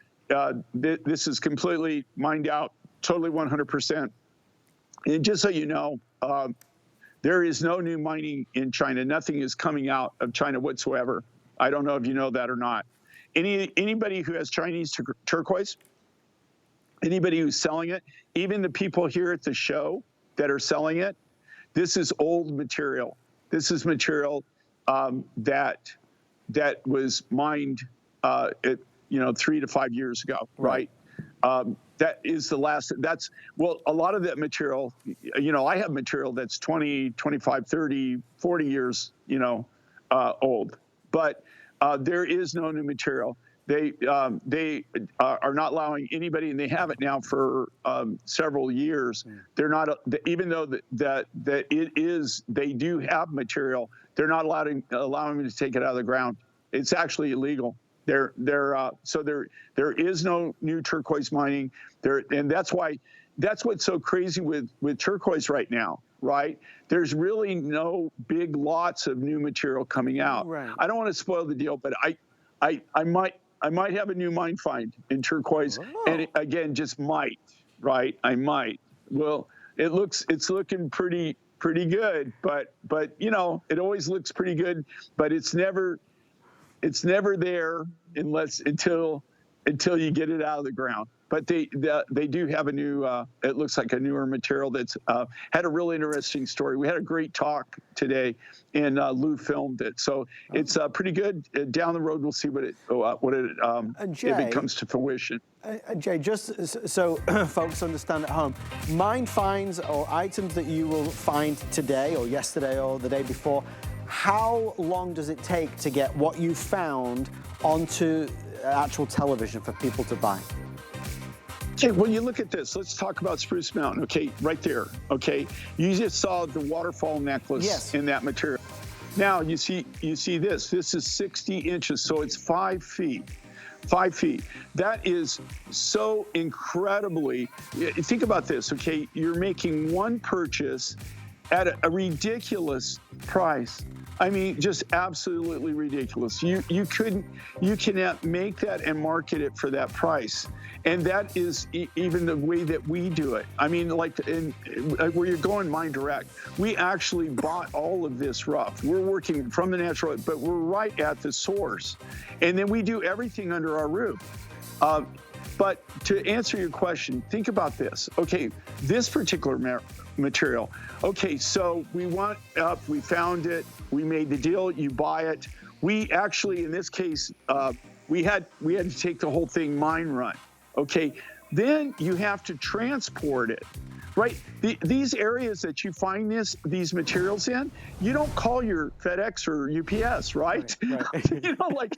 This is completely mined out, totally 100%. And just so you know, there is no new mining in China. Nothing is coming out of China whatsoever. I don't know if you know that or not. Anybody who has Chinese turquoise, anybody who's selling it, even the people here at the show that are selling it, this is old material. This is material that was mined, 3 to 5 years ago, right? That is the last. Well, a lot of that material, you know, I have material that's 20, 25, 30, 40 years, you know, old, but there is no new material. They are not allowing anybody, and they have it now for several years. They're not, even though that it is, they do have material. They're not allowing me to take it out of the ground. It's actually illegal. So there is no new turquoise mining there, and that's what's so crazy with turquoise right now. Right? There's really no big lots of new material coming out. Right. I don't want to spoil the deal, but I might have a new mine find in turquoise, and again, just might, right? I might. Well, it's looking pretty good, but you know, it always looks pretty good, but it's never there until you get it out of the ground. But they do have a new, it looks like a newer material that's had a really interesting story. We had a great talk today, and Lou filmed it. So it's pretty good. Down the road, we'll see if it comes to fruition. Jay, just so folks understand at home, mine finds or items that you will find today or yesterday or the day before, how long does it take to get what you found onto actual television for people to buy? Okay, when you look at this, let's talk about Spruce Mountain, okay, right there, okay? You just saw the waterfall necklace in that material. Now, you see this is 60 inches, so it's 5 feet. 5 feet. That is so incredibly, think about this, okay? You're making one purchase at a ridiculous price. I mean, just absolutely ridiculous. You cannot make that and market it for that price. And that is even the way that we do it. I mean, like where you're going mine direct, we actually bought all of this rough. We're working from the natural, but we're right at the source. And then we do everything under our roof. But to answer your question, think about this. Okay, this particular material. Okay, so we went up, we found it, we made the deal, you buy it. We actually, in this case, we had to take the whole thing mine run. Okay, then you have to transport it, right? These areas that you find these materials in, you don't call your FedEx or UPS, right? Right. You know, like,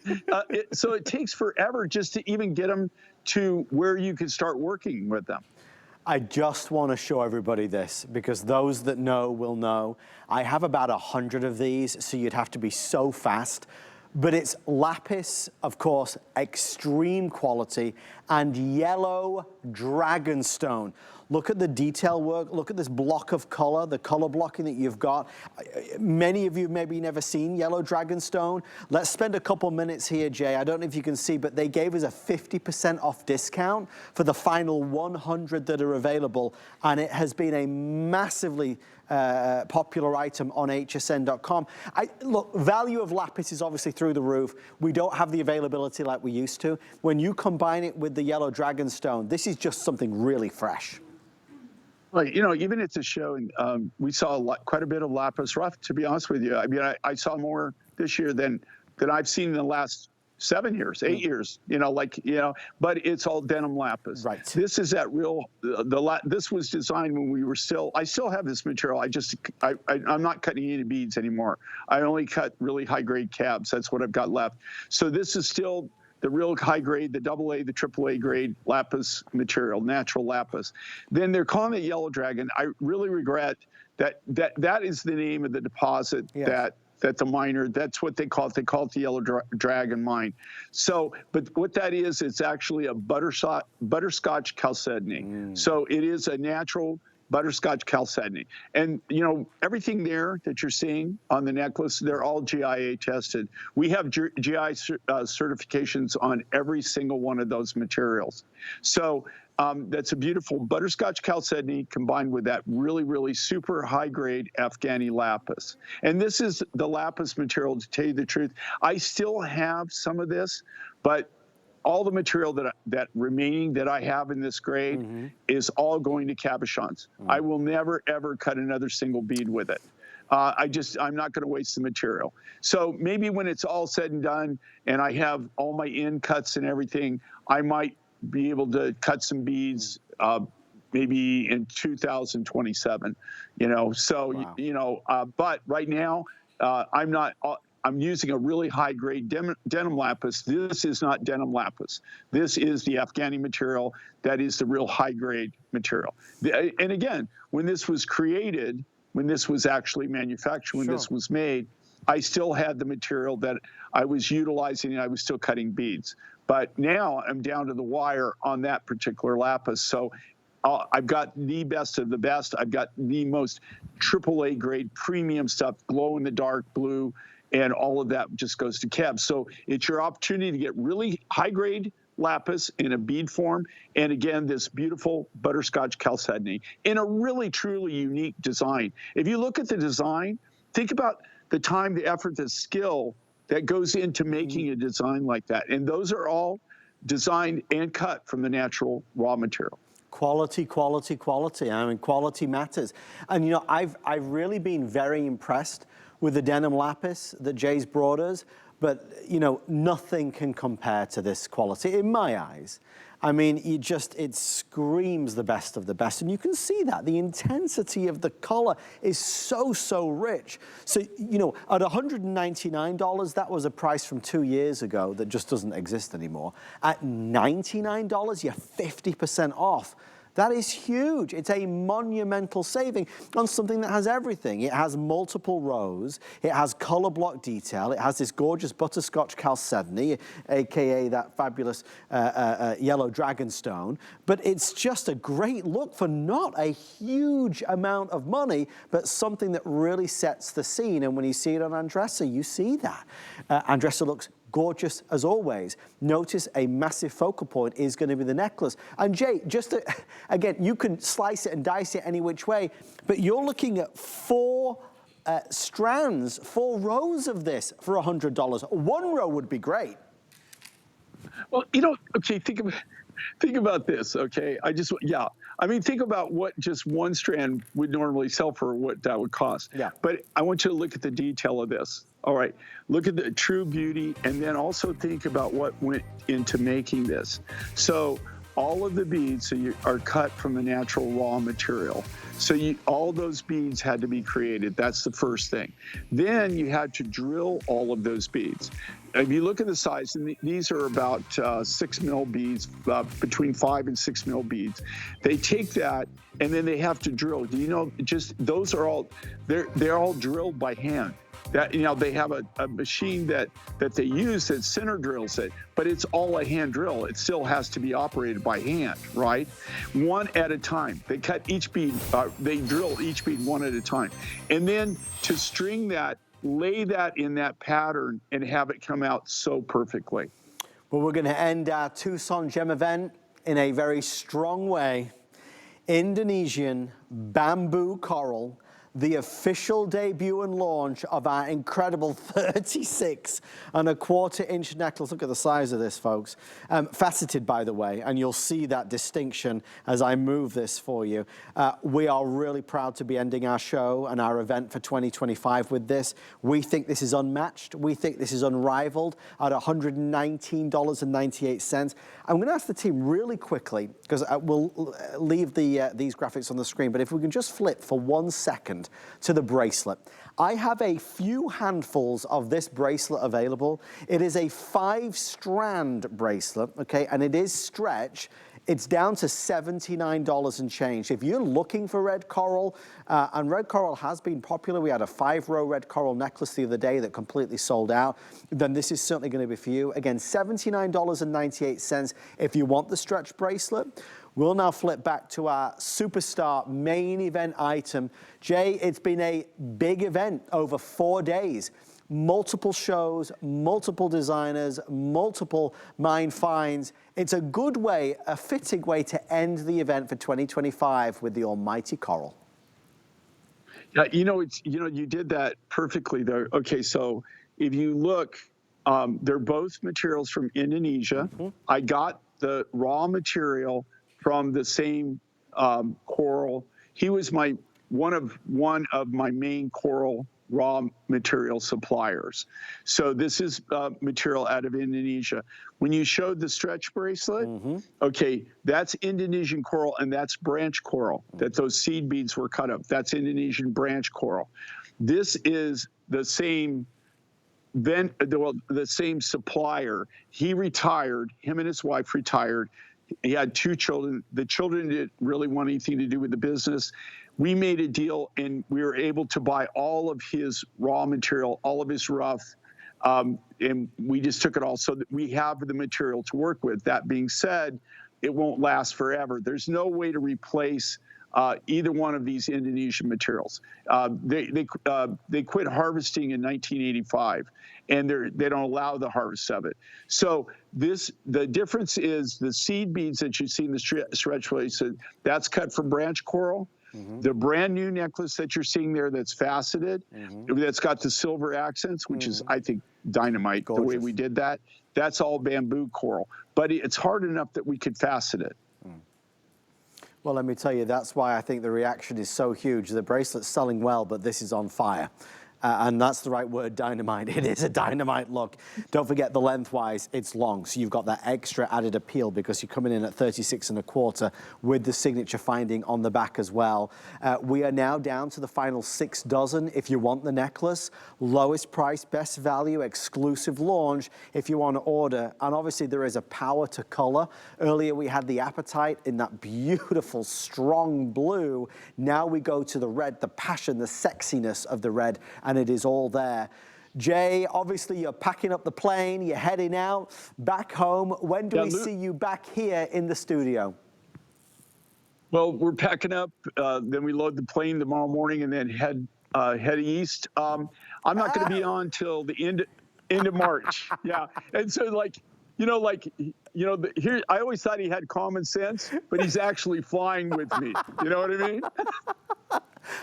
so it takes forever just to even get them to where you can start working with them. I just want to show everybody this because those that know will know. I have about 100 of these, so you'd have to be so fast. But it's lapis, of course, extreme quality, and yellow dragonstone. Look at the detail work. Look at this block of color, the color blocking that you've got. Many of you maybe never seen yellow dragonstone. Let's spend a couple minutes here, Jay. I don't know if you can see, but they gave us a 50% off discount for the final 100 that are available, and it has been a massively popular item on hsn.com. Look, value of lapis is obviously through the roof. We don't have the availability like we used to. When you combine it with the yellow dragonstone, this is just something really fresh. Well, you know, even at the show, we saw quite a bit of lapis rough, to be honest with you. I mean, I saw more this year than I've seen in the last 7 years, 8 years, you know, but it's all denim lapis. Right. This is that real, this was designed when we were I still have this material. I'm not cutting any beads anymore. I only cut really high grade cabs. That's what I've got left. So this is still the real high grade, the AA, the AAA grade lapis material, natural lapis. Then they're calling it Yellow Dragon. I really regret that is the name of the deposit. Yes. That the miner, that's what they call it. They call it the Yellow Dragon mine. So, but what that is, it's actually a butterscotch chalcedony. So it is a natural butterscotch chalcedony. And, you know, everything there that you're seeing on the necklace, they're all GIA tested. We have GI certifications on every single one of those materials. So that's a beautiful butterscotch chalcedony combined with that really, really super high-grade Afghani lapis. And this is the lapis material, to tell you the truth. I still have some of this, but all the material that remaining that I have in this grade is all going to cabochons. I will never, ever cut another single bead with it. I'm not going to waste the material. So maybe when it's all said and done and I have all my end cuts and everything, I might be able to cut some beads maybe in 2027, you know. So, wow. You know, but right now I'm using a really high-grade denim lapis. This is not denim lapis. This is the Afghani material. That is the real high-grade material. And again, when this was created, when this was actually manufactured, when this was made, I still had the material that I was utilizing and I was still cutting beads. But now I'm down to the wire on that particular lapis. So I've got the best of the best. I've got the most AAA grade premium stuff, glow in the dark blue, and all of that just goes to Keb. So it's your opportunity to get really high-grade lapis in a bead form, and again, this beautiful butterscotch chalcedony in a really, truly unique design. If you look at the design, think about the time, the effort, the skill that goes into making a design like that. And those are all designed and cut from the natural raw material. Quality, quality, quality. I mean, quality matters. And, you know, I've really been very impressed with the denim lapis that Jay's brought us, but, you know, nothing can compare to this quality in my eyes. I mean, it screams the best of the best, and you can see that. The intensity of the color is so, so rich. So, you know, at $199, that was a price from 2 years ago that just doesn't exist anymore. At $99, you're 50% off. That is huge. It's a monumental saving on something that has everything. It has multiple rows. It has color block detail. It has this gorgeous butterscotch chalcedony, AKA that fabulous yellow dragonstone. But it's just a great look for not a huge amount of money, but something that really sets the scene. And when you see it on Andressa, you see that. Andressa looks gorgeous as always. Notice a massive focal point is going to be the necklace. And Jay, again, you can slice it and dice it any which way, but you're looking at 4 strands, 4 rows of this for $100. 1 row would be great. Well, you know, okay, think about this, okay? I mean, think about what just 1 strand would normally sell for, what that would cost. Yeah. But I want you to look at the detail of this. All right, look at the true beauty, and then also think about what went into making this. So all of the beads are cut from the natural raw material. So all those beads had to be created. That's the first thing. Then you had to drill all of those beads. If you look at the size, and these are about 6 mil beads, between 5 and 6 mil beads. They take that and then they have to drill. Do you know, just those are all, they're all drilled by hand. That, you know, they have a machine that they use that center drills it, but it's all a hand drill. It still has to be operated by hand, right? One at a time. They cut each bead, they drill each bead one at a time. And then to string that, lay that in that pattern and have it come out so perfectly. Well, we're going to end our Tucson Gem event in a very strong way. Indonesian bamboo coral, the official debut and launch of our incredible 36.25-inch necklace. Look at the size of this, folks. Faceted, by the way, and you'll see that distinction as I move this for you. We are really proud to be ending our show and our event for 2025 with this. We think this is unmatched. We think this is unrivaled at $119.98. I'm going to ask the team really quickly, because we'll leave these graphics on the screen, but if we can just flip for 1 second to the bracelet. I have a few handfuls of this bracelet available. It is a 5-strand bracelet, okay, and it is stretch. It's down to $79 and change. If you're looking for red coral, and red coral has been popular, we had a 5-row red coral necklace the other day that completely sold out, then this is certainly going to be for you. Again, $79.98 if you want the stretch bracelet. We'll now flip back to our superstar main event item. Jay, it's been a big event over 4 days. Multiple shows, multiple designers, multiple mine finds. It's a good way, a fitting way to end the event for 2025 with the almighty coral. Yeah, you did that perfectly there. Okay, so if you look, they're both materials from Indonesia. Mm-hmm. I got the raw material from the same coral. He was one of my main coral raw material suppliers. So this is material out of Indonesia. When you showed the stretch bracelet, mm-hmm. Okay, that's Indonesian coral and that's branch coral, that those seed beads were cut up. That's Indonesian branch coral. This is the same the same supplier. He retired, him and his wife retired. He had 2 children. The children didn't really want anything to do with the business. We made a deal and we were able to buy all of his raw material, all of his rough, and we just took it all so that we have the material to work with. That being said, it won't last forever. There's no way to replace either one of these Indonesian materials. They quit harvesting in 1985, and they don't allow the harvest of it. So the difference is the seed beads that you see in the stretch bracelet, that's cut from branch coral. Mm-hmm. The brand new necklace that you're seeing there that's faceted, mm-hmm. that's got the silver accents, which mm-hmm. is, I think, dynamite. Gorgeous. The way we did that, that's all bamboo coral. But it's hard enough that we could facet it. Well, let me tell you, that's why I think the reaction is so huge. The bracelet's selling well, but this is on fire. And that's the right word, dynamite. It is a dynamite look. Don't forget the lengthwise, it's long. So you've got that extra added appeal because you're coming in at 36.25 with the signature finding on the back as well. We are now down to the final 6 dozen. If you want the necklace, lowest price, best value, exclusive launch if you want to order. And obviously there is a power to color. Earlier we had the apatite in that beautiful, strong blue. Now we go to the red, the passion, the sexiness of the red. And it is all there. Jay, obviously you're packing up the plane, you're heading out, back home. When do we see you back here in the studio? Well, we're packing up, then we load the plane tomorrow morning and then head east. I'm not going to be on till the end of March. Yeah, and so here, I always thought he had common sense, but he's actually flying with me. You know what I mean?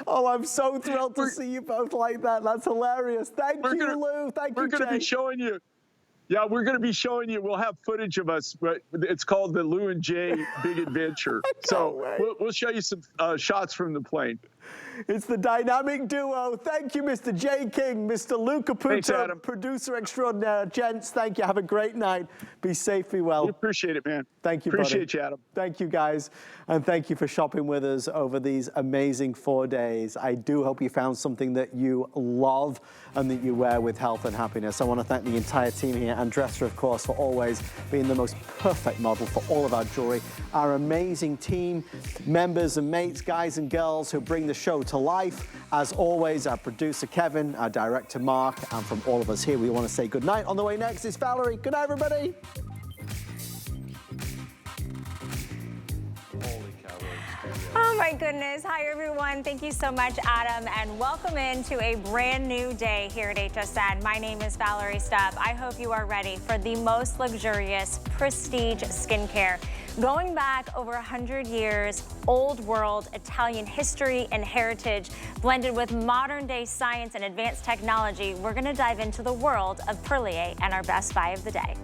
Oh, I'm so thrilled to see you both like that. That's hilarious. Thank you, Lou. Thank you, Jay. We're going to be showing you. Yeah, we're going to be showing you. We'll have footage of us, but it's called the Lou and Jay Big Adventure. So we'll show you some shots from the plane. It's the dynamic duo. Thank you, Mr. J. King, Mr. Luca Thanks, Puto, Adam. producer extraordinaire. Gents, thank you. Have a great night. Be safe, be well. We appreciate it, man. Thank you, Appreciate buddy. you, Adam. Thank you, guys. And thank you for shopping with us over these amazing 4 days. I do hope you found something that you love and that you wear with health and happiness. I want to thank the entire team here, Andressa, of course, for always being the most perfect model for all of our jewelry. Our amazing team, members and mates, guys and girls who bring the show to life. As always, our producer, Kevin, our director, Mark, and from all of us here, we want to say good night. On the way next is Valerie. Good night, everybody. Oh my goodness. Hi everyone. Thank you so much, Adam, and welcome into a brand new day here at HSN. My name is Valerie Stubb. I hope you are ready for the most luxurious prestige skincare. Going back over 100 years, old world Italian history and heritage blended with modern day science and advanced technology, we're going to dive into the world of Perlier and our best buy of the day.